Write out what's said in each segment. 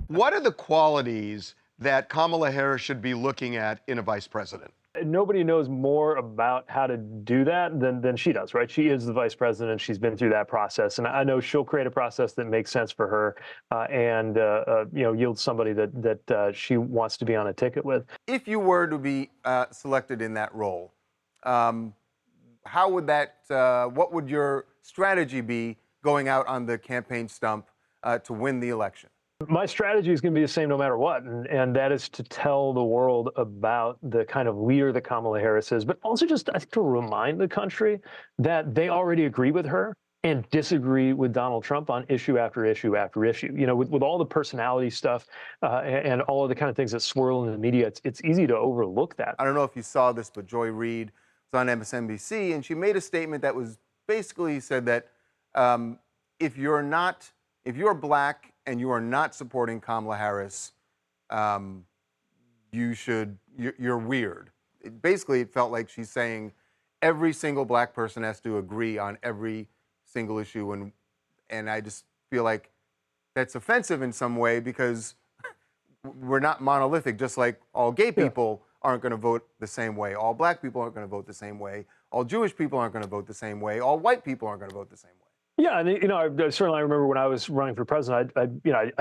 What are the qualities that Kamala Harris should be looking at in a vice president? Nobody knows more about how to do that than she does, right? She is the vice president. She's been through that process, and I know she'll create a process that makes sense for her, and yield somebody that she wants to be on a ticket with. If you were to be selected in that role, um, how would that? What would your strategy be going out on the campaign stump to win the election? My strategy is going to be the same no matter what, and that is to tell the world about the kind of leader that Kamala Harris is, but also just I think to remind the country that they already agree with her and disagree with Donald Trump on issue after issue after issue. You know, with all the personality stuff and all of the kind of things that swirl in the media, it's easy to overlook that. I don't know if you saw this, but Joy Reid was on MSNBC, and she made a statement that was basically said that if you're black and you are not supporting Kamala Harris, you're weird. Basically, it felt like she's saying every single black person has to agree on every single issue, and I just feel like that's offensive in some way because we're not monolithic. Just like all gay people aren't going to vote the same way, all black people aren't going to vote the same way, all Jewish people aren't going to vote the same way, all white people aren't going to vote the same way. Yeah, and I certainly remember when I was running for president, I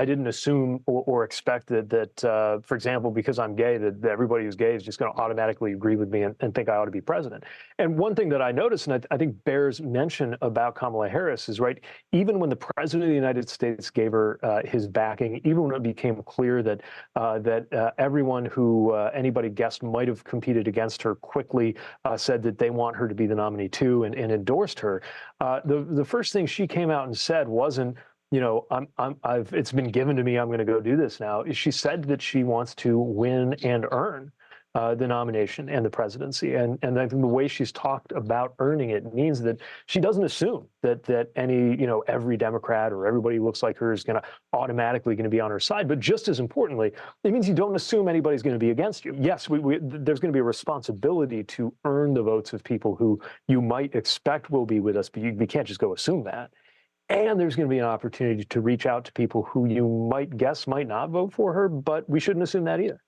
didn't assume or expect that for example, because I'm gay, that everybody who's gay is just going to automatically agree with me and think I ought to be president. And one thing that I noticed, and I think bears mention about Kamala Harris, is right. Even when the president of the United States gave her his backing, even when it became clear that everyone who anybody guessed might have competed against her quickly said that they want her to be the nominee too, and endorsed her. The first thing she came out and said wasn't, it's been given to me, I'm going to go do this now. She said that she wants to win and earn the nomination and the presidency. And I think the way she's talked about earning it means that she doesn't assume that any, every Democrat or everybody who looks like her is going to automatically going to be on her side. But just as importantly, it means you don't assume anybody's going to be against you. Yes, there's going to be a responsibility to earn the votes of people who you might expect will be with us, but we can't just go assume that. And there's going to be an opportunity to reach out to people who you might guess might not vote for her, but we shouldn't assume that either.